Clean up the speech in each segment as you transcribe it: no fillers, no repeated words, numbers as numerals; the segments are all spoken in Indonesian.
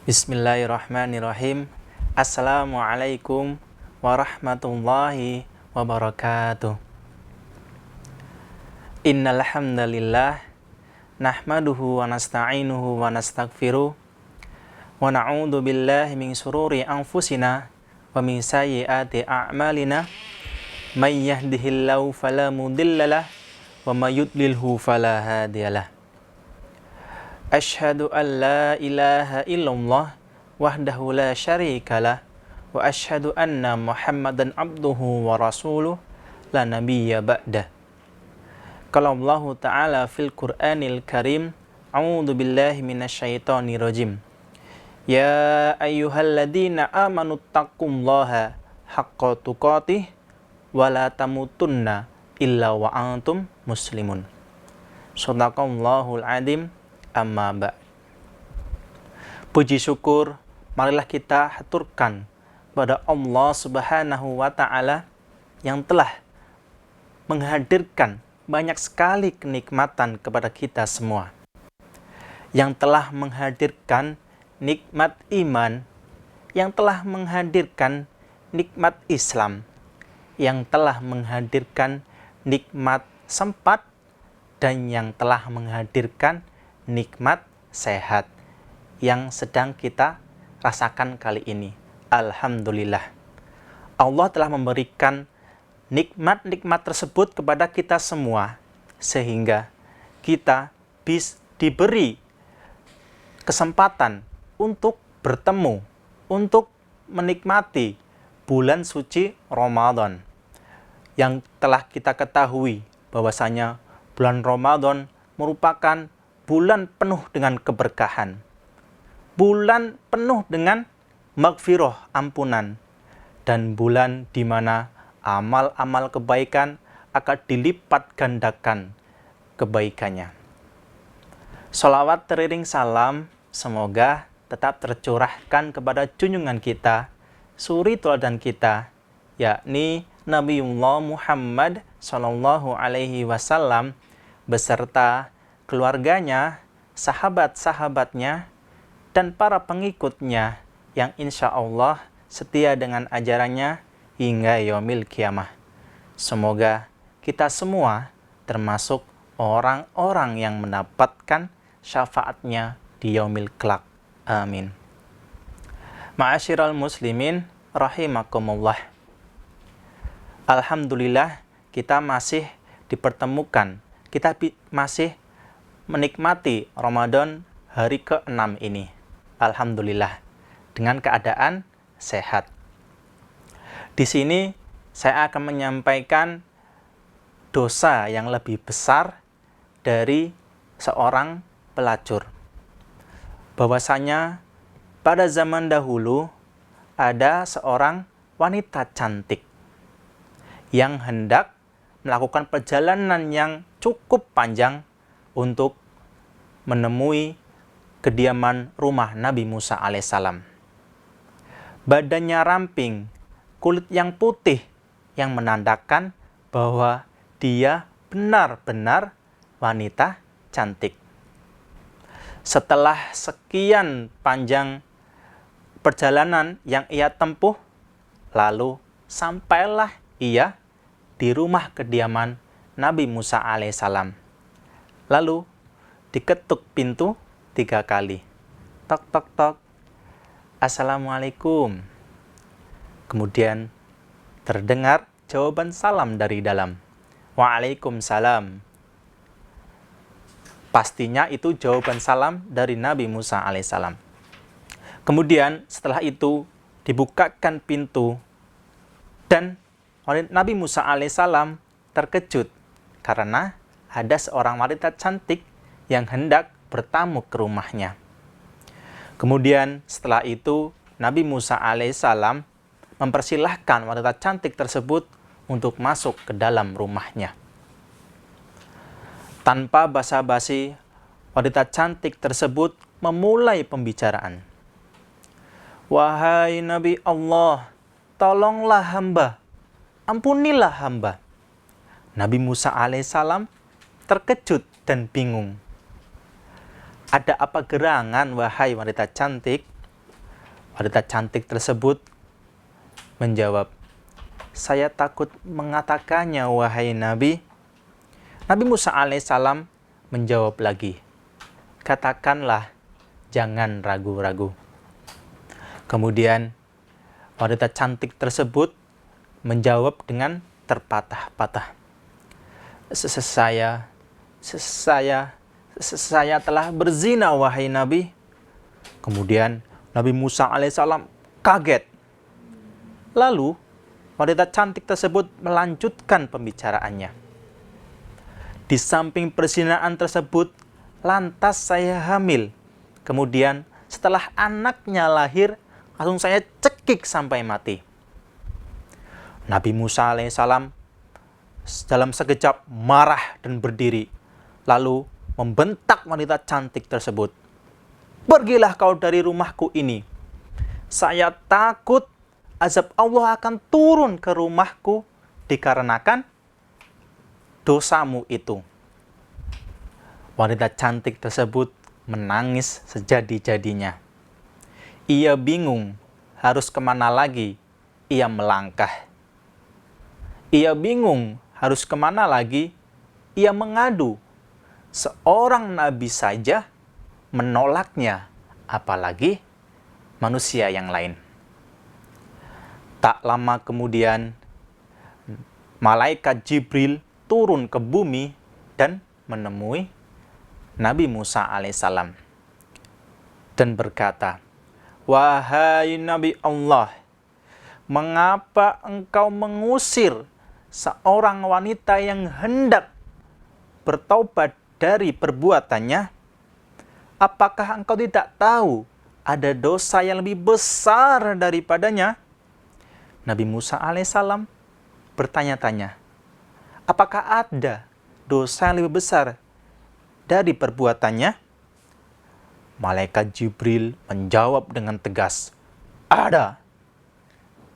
Bismillahirrahmanirrahim. Assalamualaikum warahmatullahi wabarakatuh. Innal hamdalillah nahmaduhu wa nasta'inuhu wa nastaghfiruh wa na'udzu billahi min shururi anfusina wa min sayyiati a'malina. May yahdihillahu fala mudhillalah wa may yudlilhu fala hadiyalah. Asyhadu an la ilaha illallah wahdahu la syarikalah wa asyhadu anna Muhammadan abduhu wa rasuluh la nabiyya ba'dah. Qala Allah Ta'ala fil Qur'anil Karim, a'udzu billahi minasyaitonir rajim. Ya ayyuhalladzina amanu taqullaha haqqa tuqatih wa la tamutunna illa wa antum muslimun. Shadaqallahul adzim. Amma ba'. Puji syukur marilah kita haturkan pada Allah Subhanahu wa Ta'ala yang telah menghadirkan banyak sekali kenikmatan kepada kita semua, yang telah menghadirkan nikmat iman, yang telah menghadirkan nikmat Islam, yang telah menghadirkan nikmat sempat, dan yang telah menghadirkan nikmat sehat yang sedang kita rasakan kali ini. Alhamdulillah. Allah telah memberikan nikmat-nikmat tersebut kepada kita semua sehingga kita diberi kesempatan untuk bertemu, untuk menikmati bulan suci Ramadan yang telah kita ketahui bahwasanya bulan Ramadan merupakan bulan penuh dengan keberkahan, bulan penuh dengan maghfirah, ampunan, dan bulan di mana amal-amal kebaikan akan dilipat gandakan kebaikannya. Sholawat teriring salam semoga tetap tercurahkan kepada junjungan kita, suri teladan kita, yakni Nabiullah Muhammad SAW beserta keluarganya, sahabat-sahabatnya, dan para pengikutnya yang insya Allah setia dengan ajarannya hingga yaumil kiamah. Semoga kita semua termasuk orang-orang yang mendapatkan syafaatnya di yaumil kelak. Amin. Ma'asyiral muslimin rahimakumullah. Alhamdulillah kita masih dipertemukan, kita masih menikmati Ramadan hari ke-6 ini. Alhamdulillah, dengan keadaan sehat. Di sini saya akan menyampaikan dosa yang lebih besar dari seorang pelacur. Bahwasanya pada zaman dahulu ada seorang wanita cantik yang hendak melakukan perjalanan yang cukup panjang untuk menemui kediaman rumah Nabi Musa alaihissalam. Badannya ramping, kulit yang putih yang menandakan bahwa dia benar-benar wanita cantik. Setelah sekian panjang perjalanan yang ia tempuh, lalu sampailah ia di rumah kediaman Nabi Musa alaihissalam. Lalu diketuk pintu 3 kali. Tok, tok, tok. Assalamualaikum. Kemudian terdengar jawaban salam dari dalam. Waalaikumsalam. Pastinya itu jawaban salam dari Nabi Musa alaihissalam. Kemudian setelah itu dibukakan pintu dan Nabi Musa alaihissalam terkejut karena ada seorang wanita cantik yang hendak bertamu ke rumahnya. Kemudian setelah itu Nabi Musa alaihissalam mempersilahkan wanita cantik tersebut untuk masuk ke dalam rumahnya. Tanpa basa-basi, wanita cantik tersebut memulai pembicaraan. Wahai Nabi Allah, tolonglah hamba, ampunilah hamba. Nabi Musa alaihissalam terkejut dan bingung. Ada apa gerangan, wahai wanita cantik? Wanita cantik tersebut menjawab, "Saya takut mengatakannya, wahai Nabi." Nabi Musa alaihissalam menjawab lagi, "Katakanlah, jangan ragu-ragu." Kemudian wanita cantik tersebut menjawab dengan terpatah-patah, Saya telah berzina, wahai Nabi." Kemudian Nabi Musa alaihissalam kaget. Lalu wanita cantik tersebut melanjutkan pembicaraannya. "Di samping perzinaan tersebut, lantas saya hamil. Kemudian setelah anaknya lahir, langsung saya cekik sampai mati." Nabi Musa alaihissalam dalam sekejap marah dan berdiri, lalu membentak wanita cantik tersebut, "Pergilah kau dari rumahku ini. Saya takut azab Allah akan turun ke rumahku dikarenakan dosamu itu." Wanita cantik tersebut menangis sejadi-jadinya. Ia bingung harus kemana lagi ia melangkah. Ia bingung harus kemana lagi ia mengadu. Seorang nabi saja menolaknya, apalagi manusia yang lain. Tak lama kemudian, malaikat Jibril turun ke bumi dan menemui Nabi Musa alaihissalam dan berkata, "Wahai Nabi Allah, mengapa engkau mengusir seorang wanita yang hendak bertaubat dari perbuatannya? Apakah engkau tidak tahu ada dosa yang lebih besar daripadanya?" Nabi Musa alaihissalam bertanya-tanya, apakah ada dosa yang lebih besar dari perbuatannya? Malaikat Jibril menjawab dengan tegas, "Ada."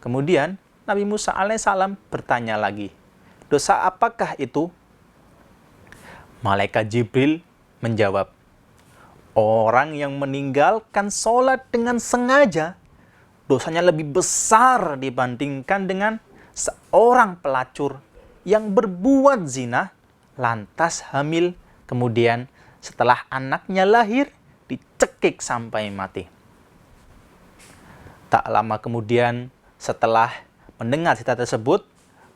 Kemudian Nabi Musa alaihissalam bertanya lagi, "Dosa apakah itu?" Malaikat Jibril menjawab, "Orang yang meninggalkan sholat dengan sengaja, dosanya lebih besar dibandingkan dengan seorang pelacur yang berbuat zina, lantas hamil, kemudian setelah anaknya lahir, dicekik sampai mati." Tak lama kemudian, setelah mendengar cerita tersebut,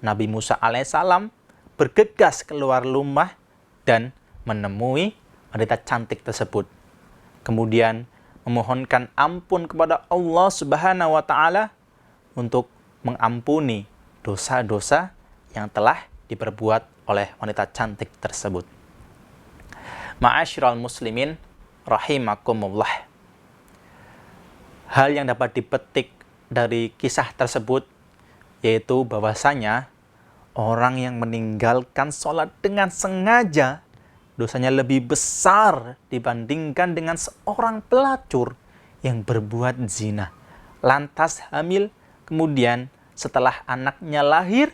Nabi Musa alaihissalam bergegas keluar rumah dan menemui wanita cantik tersebut. Kemudian memohonkan ampun kepada Allah Subhanahu wa Ta'ala untuk mengampuni dosa-dosa yang telah diperbuat oleh wanita cantik tersebut. Ma'asyiral muslimin rahimakumullah. Hal yang dapat dipetik dari kisah tersebut yaitu bahwasanya orang yang meninggalkan sholat dengan sengaja dosanya lebih besar dibandingkan dengan seorang pelacur yang berbuat zina, lantas hamil, kemudian setelah anaknya lahir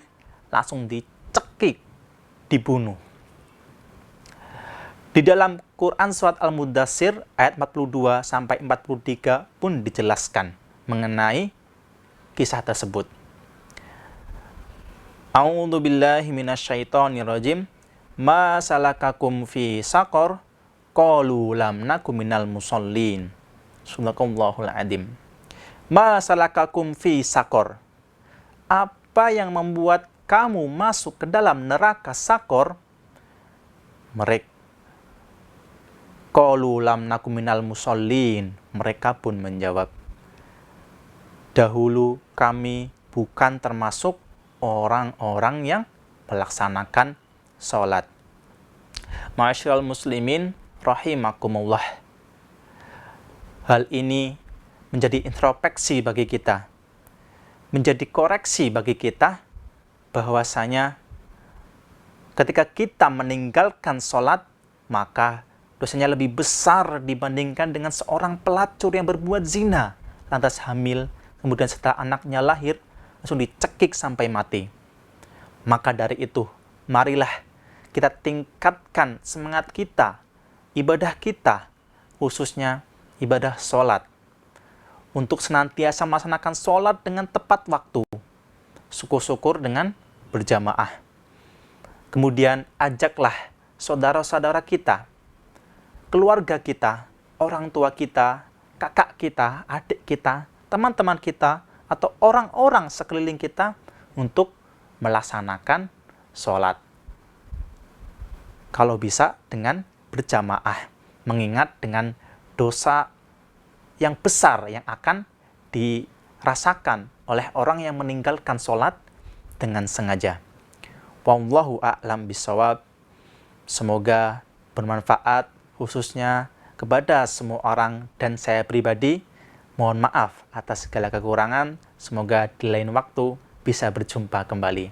langsung dicekik, dibunuh. Di dalam Quran surat Al-Mudaththir ayat 42 sampai 43 pun dijelaskan mengenai kisah tersebut. A'udzu billahi minasyaitonir rajim. Ma salakakum fi saqar? Qalu lam nakum minal musallin. Subhanallahul adzim. Ma salakakum fi saqar? Apa yang membuat kamu masuk ke dalam neraka Sakor? Mereka qalu lam nakum minal musallin. Mereka pun menjawab, dahulu kami bukan termasuk orang-orang yang melaksanakan sholat. Ma'asyiral muslimin rahimakumullah. Hal ini menjadi introspeksi bagi kita, menjadi koreksi bagi kita, bahwasanya ketika kita meninggalkan sholat, maka dosanya lebih besar dibandingkan dengan seorang pelacur yang berbuat zina, lantas hamil, kemudian setelah anaknya lahir, langsung dicekik sampai mati. Maka dari itu, marilah kita tingkatkan semangat kita, ibadah kita, khususnya ibadah sholat. untuk senantiasa melaksanakan sholat dengan tepat waktu. Syukur-syukur dengan berjamaah. Kemudian ajaklah saudara-saudara kita, keluarga kita, orang tua kita, kakak kita, adik kita, teman-teman kita, atau orang-orang sekeliling kita untuk melaksanakan sholat. Kalau bisa dengan berjamaah, mengingat dengan dosa yang besar yang akan dirasakan oleh orang yang meninggalkan sholat dengan sengaja. Wallahu a'lam bishawab. Semoga bermanfaat khususnya kepada semua orang dan saya pribadi. Mohon maaf atas segala kekurangan. Semoga di lain waktu bisa berjumpa kembali.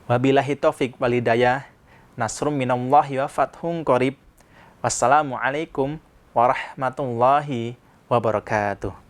Wabillahi taufik wal hidayah. Nasrum minallahi wa fathun qarib. Wassalamualaikum warahmatullahi wabarakatuh.